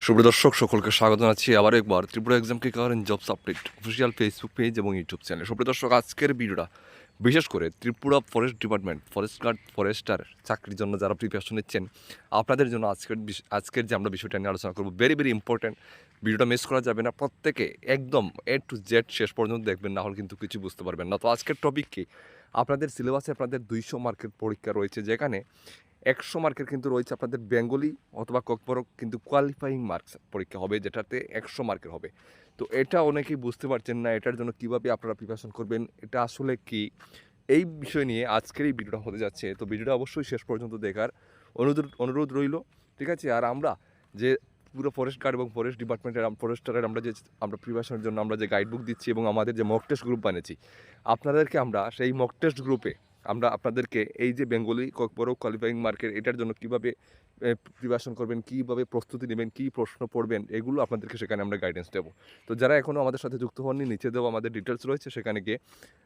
সুপ্রিয় দর্শক সকলকে স্বাগত জানাচ্ছি আবার একবার Tripura exam clicker and jobs update official Facebook page এবং ইউটিউব চ্যানেল। সুপ্রিয় দর্শক, আজকের ভিডিওটা বিশেষ করে Tripura forest department forest guard forester চাকরির জন্য যারা প্রিপারেশন নিচ্ছেন আপনাদের জন্য আজকের যে আমরা বিষয়টা নিয়ে আলোচনা করবো, ভেরি ইম্পর্ট্যান্ট। ভিডিওটা মিস করা যাবে না, প্রত্যেকে একদম A to Z শেষ পর্যন্ত দেখবেন, না হলে কিন্তু কিছু বুঝতে পারবেন না। তো আজকের টপিক কি, আপনাদের সিলেবাসে আপনাদের 200 মার্কের পরীক্ষা রয়েছে, যেখানে 100 মার্কের কিন্তু রয়েছে আপনাদের বেঙ্গলি অথবা ককবরক কিন্তু কোয়ালিফাইং মার্কস পরীক্ষা হবে, যেটাতে 100 মার্কের হবে। তো এটা অনেকেই বুঝতে পারছেন না, এটার জন্য কীভাবে আপনারা প্রিপারেশন করবেন, এটা আসলে কি, এই বিষয় নিয়ে আজকের এই ভিডিওটা হতে যাচ্ছে। তো ভিডিওটা অবশ্যই শেষ পর্যন্ত দেখার অনুরোধ রইল, ঠিক আছে। আর আমরা যে পুরো ফরেস্ট গার্ড এবং ফরেস্ট ডিপার্টমেন্টের ফরেস্টারের আমরা প্রিপারেশনের জন্য আমরা যে গাইডবুক দিচ্ছি এবং আমাদের যে মক টেস্ট গ্রুপ বানিয়েছি, আপনাদেরকে আমরা সেই মক টেস্ট গ্রুপে আমরা আপনাদেরকে এই যে বেঙ্গলি ককবরক কোয়ালিফাইং মার্কের এটার জন্য কীভাবে প্রিপারেশন করবেন, কীভাবে প্রস্তুতি নেবেন, কী প্রশ্ন পড়বেন, এগুলো আপনাদেরকে সেখানে আমরা গাইডেন্স দেবো। তো যারা এখনও আমাদের সাথে যুক্ত হননি, নিচে দেওয়া আমাদের ডিটেলস রয়েছে, সেখানে গিয়ে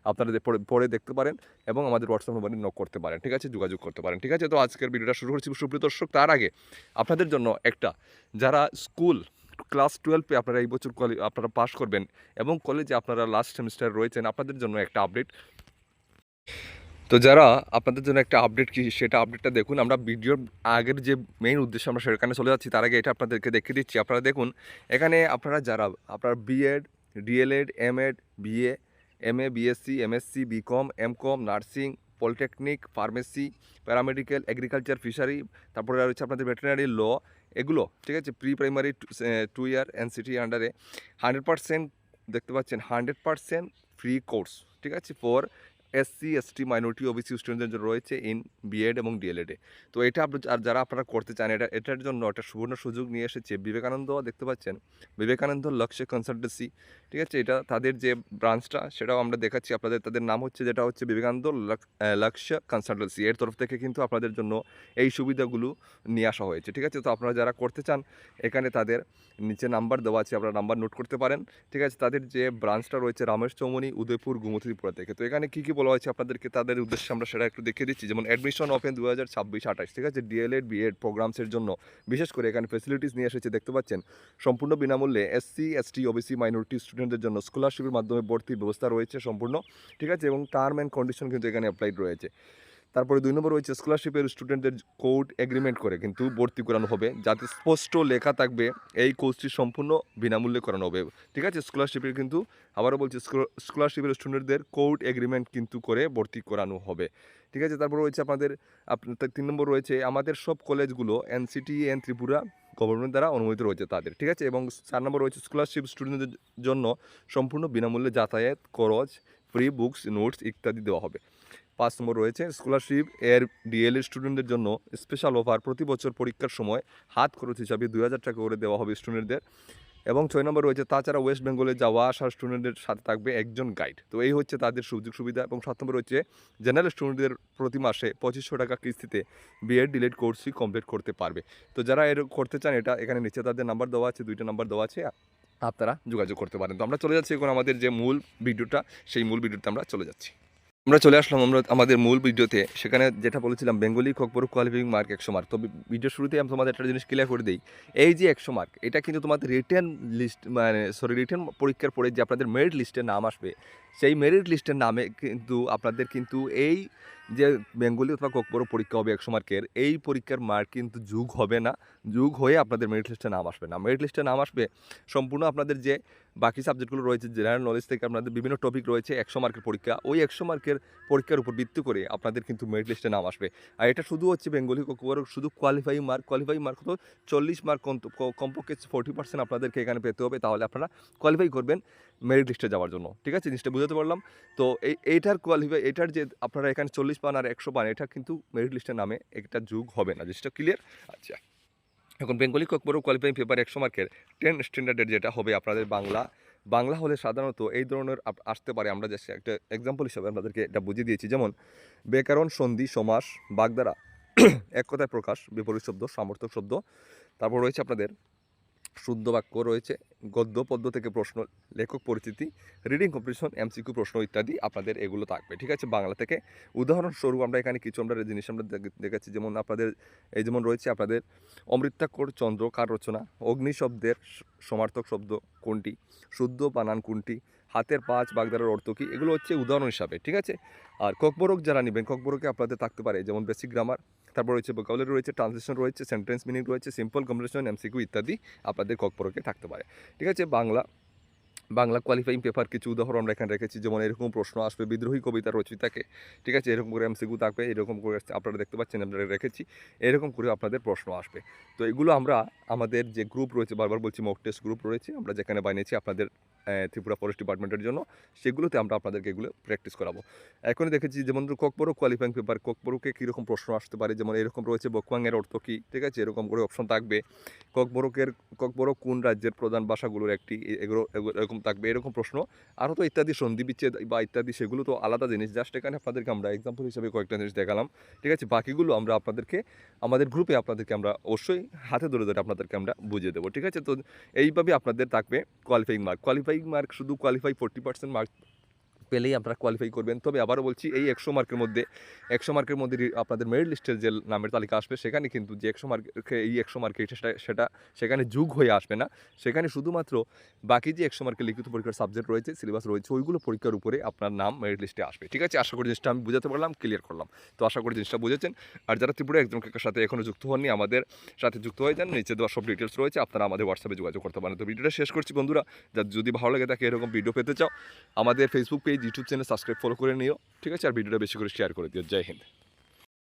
আপনারা পড়ে দেখতে পারেন এবং আমাদের হোয়াটসঅ্যাপ নম্বরে নক করতে পারেন, ঠিক আছে, যোগাযোগ করতে পারেন, ঠিক আছে। তো আজকের ভিডিওটা শুরু করছি সুপ্রিয় দর্শক। তার আগে আপনাদের জন্য একটা, যারা স্কুল ক্লাস 12-এ আপনারা এই বছর আপনারা পাস করবেন এবং কলেজে আপনারা লাস্ট সেমিস্টার রয়েছেন, আপনাদের জন্য একটা আপডেট। তো যারা আপনাদের জন্য একটা আপডেট কি, সেটা আপডেটটা দেখুন। আমরা ভিডিওর আগের যে মেইন উদ্দেশ্য আমরা সেখানে চলে যাচ্ছি, তার আগে এটা আপনাদেরকে দেখিয়ে দিচ্ছি। আপনারা দেখুন, এখানে আপনারা যারা আপনার BEd, DElEd, MEd, BA, MA, BSc, MSc, BCom, MCom, nursing, polytechnic, pharmacy, paramedical, agriculture, fishery, তারপরে রয়েছে আপনাদের ভেটেরিনারি ল, এগুলো, ঠিক আছে, প্রি প্রাইমারি 2 ইয়ার এনসিটি আন্ডারে 100% দেখতে পাচ্ছেন, 100% ফ্রি কোর্স, ঠিক আছে, for SC, ST, minority, OBC স্টুডেন্টদের জন্য রয়েছে ইন বিএড এবং ডিএলএডে। তো এটা আর যারা আপনারা করতে চান, এটার জন্য একটা সুবর্ণ সুযোগ নিয়ে এসেছে বিবেকানন্দ, দেখতে পাচ্ছেন, বিবেকানন্দ লক্ষ্য কনসালটেন্সি, ঠিক আছে। এটা তাদের যে ব্রাঞ্চটা সেটাও আমরা দেখাচ্ছি আপনাদের, তাদের নাম হচ্ছে, যেটা হচ্ছে বিবেকানন্দ লক্ষ্য কনসালটেন্সি। এর তরফ থেকে কিন্তু আপনাদের জন্য এই সুবিধাগুলো নিয়ে আসা হয়েছে, ঠিক আছে। তো আপনারা যারা করতে চান, এখানে তাদের নিচে নাম্বার দেওয়া আছে, আপনারা নাম্বার নোট করতে পারেন, ঠিক আছে। তাদের যে ব্রাঞ্চটা রয়েছে রামেশ চৌমনি, উদয়পুর, গোমতী, ত্রিপুরা থেকে। তো এখানে কী বলা হয়েছে আপনাদেরকে, তাদের উদ্দেশ্যে আমরা সেটা একটু দেখিয়ে দিচ্ছি। যেমন অ্যাডমিশন ওপেন 2026-28, ঠিক আছে, ডিএলএড বিএড প্রোগ্রামসের জন্য বিশেষ করে এখানে ফেসিলিটিস নিয়ে এসেছে, দেখতে পাচ্ছেন, সম্পূর্ণ বিনামূল্যে এসসি, এসটি, ওবিসি, মাইনরিটি স্টুডেন্টদের জন্য স্কলারশিপের মাধ্যমে ভর্তির ব্যবস্থা রয়েছে সম্পূর্ণ, ঠিক আছে, এবং টার্ম অ্যান্ড কন্ডিশন কিন্তু এখানে অ্যাপ্লাইড রয়েছে। তারপরে 2 নম্বর রয়েছে স্কলারশিপের স্টুডেন্টদের কোড এগ্রিমেন্ট করে কিন্তু ভর্তি করানো হবে, যাতে স্পষ্ট লেখা থাকবে এই কোর্সটি সম্পূর্ণ বিনামূল্যে করানো হবে, ঠিক আছে। স্কলারশিপের কিন্তু আবারও বলছি, স্কলারশিপের স্টুডেন্টদের কোড এগ্রিমেন্ট কিন্তু করে ভর্তি করানো হবে, ঠিক আছে। তারপর রয়েছে আপনাদের 3 নম্বর রয়েছে আমাদের সব কলেজগুলো এনসিটি এন ত্রিপুরা গভর্নমেন্ট দ্বারা অনুমোদিত রয়েছে তাদের, ঠিক আছে। এবং 4 নম্বর রয়েছে স্কলারশিপ স্টুডেন্টদের জন্য সম্পূর্ণ বিনামূল্যে যাতায়াত খরচ, ফ্রি বুকস, নোটস ইত্যাদি দেওয়া হবে। 5 নম্বর রয়েছে স্কলারশিপ এর ডিএলএড স্টুডেন্টদের জন্য স্পেশাল অফার, প্রতি বছর পরীক্ষার সময় হাত খরচ হিসাবে 2000 টাকা করে দেওয়া হবে স্টুডেন্টদের। এবং 6 নম্বর রয়েছে তাছাড়া ওয়েস্ট বেঙ্গলে যাওয়া আসার স্টুডেন্টদের সাথে থাকবে একজন গাইড। তো এই হচ্ছে তাদের সুযোগ সুবিধা। এবং 7 নম্বর রয়েছে জেনারেল স্টুডেন্টদের প্রতি মাসে 2500 টাকা কিস্তিতে বিএড ডিএলএড কোর্সই কমপ্লিট করতে পারবে। তো যারা এর করতে চান, এটা এখানে নিচে তাদের নাম্বার দেওয়া আছে, 2টা নাম্বার দেওয়া আছে, আপনারা যোগাযোগ করতে পারেন। তো আমরা চলে যাচ্ছি এখন আমাদের যে মূল ভিডিওটা, সেই মূল ভিডিওতে আমরা চলে যাচ্ছি। আমরা চলে আসলাম আমাদের মূল ভিডিওতে। সেখানে যেটা বলেছিলাম, Bengali Kokborok qualifying mark 100 mark. তো ভিডিও শুরুতেই আমি তোমাদের একটা জিনিস ক্লিয়ার করে দিই, এই যে 100 মার্ক, এটা কিন্তু তোমাদের রিটেন লিস্ট, রিটেন পরীক্ষার পরে যে আপনাদের মেরিট লিস্টে নাম আসবে, সেই মেরিট লিস্টের নামে কিন্তু আপনাদের কিন্তু এই যে বেঙ্গলি অথবা ককবরক পরীক্ষা হবে 100 মার্কের, এই পরীক্ষার মার্ক কিন্তু যোগ হবে না, যোগ হয়ে আপনাদের মেরিট লিস্টে নাম আসবে না। মেরিট লিস্টে নাম আসবে সম্পূর্ণ আপনাদের যে বাকি সাবজেক্টগুলো রয়েছে, জেনারেল নলেজ থেকে আপনাদের বিভিন্ন টপিক রয়েছে, 100 মার্কের পরীক্ষা, ওই 100 মার্কের পরীক্ষার উপর ভিত্তি করে আপনাদের কিন্তু মেরিট লিস্টে নাম আসবে। আর এটা শুধু হচ্ছে বেঙ্গলি ককবরক, শুধু কোয়ালিফাইং মার্ক তো 40 মার্ক, কমপক্ষে 40% আপনাদেরকে এখানে পেতে হবে, তাহলে আপনারা কোয়ালিফাই করবেন মেরিট লিস্টে যাওয়ার জন্য, ঠিক আছে। জিনিসটা বুঝতে পারলাম। তো এটার যে আপনারা এখানে 40 পান আর 100 পান, এটা কিন্তু মেরিট লিস্টের নামে এটা যোগ হবে না, জিনিসটা ক্লিয়ার। আচ্ছা, এখন বেঙ্গলি ককবরক কোয়ালিফাইং পেপার 100 মার্কের 10 স্ট্যান্ডার্ডের যেটা হবে আপনাদের বাংলা হলে সাধারণত এই ধরনের আসতে পারে। আমরা জাস্ট একটা এক্সাম্পল হিসাবে আপনাদেরকে এটা বুঝিয়ে দিয়েছি। যেমন ব্যাকরণ, সন্ধি, সমাস, বাগধারা, এক কথায় প্রকাশ, বিপরীত শব্দ, সামর্থক শব্দ। তারপর রয়েছে আপনাদের শুদ্ধ বাক্য রয়েছে, গদ্য পদ্য থেকে প্রশ্ন, লেখক পরিচিতি, রিডিং কম্পিটিশন, এমসিকিউ প্রশ্ন ইত্যাদি আপনাদের এগুলো থাকবে। ঠিক আছে, বাংলা থেকে উদাহরণস্বরূপ আমরা এখানে কিছু জিনিস আমরা দেখাচ্ছি। যেমন আপনাদের এই যেমন রয়েছে আপনাদের অমৃতাক্ষর চন্দ্র কার রচনা, অগ্নি শব্দের সমার্থক শব্দ কোনটি, শুদ্ধ বানান কোনটি, হাতের পাঁচ বাগদারের অর্থ কী, এগুলো হচ্ছে উদাহরণ হিসাবে। ঠিক আছে, আর ককবরক যারা নেবেন ককবরকে আপনাদের থাকতে পারে যেমন বেসিক গ্রামার, তারপর রয়েছে ভোকাবুলারি রয়েছে, ট্রান্সলেশন রয়েছে, সেন্টেন্স মিনিং রয়েছে, সিম্পল কম্বিনেশন, এমসিকিউ ইত্যাদি আপনাদের ককবরকে থাকতে পারে। ঠিক আছে, বাংলা কোয়ালিফাইং পেপার কিছু উদাহরণ আমরা এখানে রেখেছি। যেমন এরকম প্রশ্ন আসবে বিদ্রোহী কবিতা রচয়িতাকে। ঠিক আছে, এরকম করে এমসিকিউ থাকবে, এরকম করে আপনারা দেখতে পাচ্ছেন আমরা রেখেছি, এরকম করে আপনাদের প্রশ্ন আসবে। তো এগুলো আমরা আমাদের যে গ্রুপ রয়েছে, বারবার বলছি মক টেস্ট গ্রুপ রয়েছে, আমরা যেখানে বানিয়েছি আপনাদের ত্রিপুরা ফরেস্ট ডিপার্টমেন্টের জন্য, সেগুলোতে আমরা আপনাদেরকে এগুলো প্র্যাকটিস করাবো। এখনই দেখেছি যেমন ককবরক কোয়ালিফাইং পেপার, ককবরকে কীরকম প্রশ্ন আসতে পারে, যেমন এরকম রয়েছে বকওয়াংয়ের অর্থ কী। ঠিক আছে, এরকম করে অপশন থাকবে। ককবরক কোন রাজ্যের প্রধান ভাষাগুলোর একটি, এরকম থাকবে, এরকম প্রশ্ন। আরও তো ইত্যাদি সন্ধি বিচ্ছেদ বা ইত্যাদি, সেগুলো তো আলাদা জিনিস। জাস্ট এখানে আপনাদেরকে আমরা এক্সাম্পল হিসেবে কয়েকটা জিনিস দেখালাম। ঠিক আছে, বাকিগুলো আমরা আপনাদেরকে আমাদের গ্রুপে আপনাদেরকে আমরা অবশ্যই হাতে ধরে ধরে আপনাদেরকে আমরা বুঝিয়ে দেবো। ঠিক আছে, তো এইভাবে আপনাদের থাকবে কোয়ালিফাইং মার্ক। শুধু কোয়ালিফাই 40% মার্ক পেলেই আপনারা কোয়ালিফাই করবেন। তবে আবারও বলছি, এই 100 মার্কের মধ্যে আপনাদের মেরিট লিস্টের যে নামের তালিকা আসবে, সেখানে কিন্তু যে 100 মার্কে এই 100 মার্কে সেটা সেখানে যোগ হয়ে আসবে না। সেখানে শুধুমাত্র বাকি যে 100 মার্কের লিখিত পরীক্ষার সাবজেক্ট রয়েছে, সিলেবাস রয়েছে, ওইগুলো পরীক্ষার উপরে আপনার নাম মেরিট লিস্টে আসবে। ঠিক আছে, আশা করি জিনিসটা আমি বুঝাতে পারলাম, ক্লিয়ার করলাম। তো আশা করি জিনিসটা বুঝেছেন। আর যারা ত্রিপুরা এক্সাম ক্র্যাকের সাথে এখনও যুক্ত হননি, আমাদের সাথে যুক্ত হয়ে যান। নিচে দেওয়া সব ডিটেলস রয়েছে, আপনারা আমাদের হোয়াটসঅ্যাপে যোগাযোগ করতে পারেন। তো ভিডিওটা শেষ করছি বন্ধুরা। যদি ভালো লাগে থাকে, এরকম ভিডিও পেতে চাও, আমাদের Facebook page, YouTube channel subscribe follow করে নিও। ঠিক আছে, আর ভিডিওটা বেশি করে শেয়ার করে দিও। জয় হিন্দ।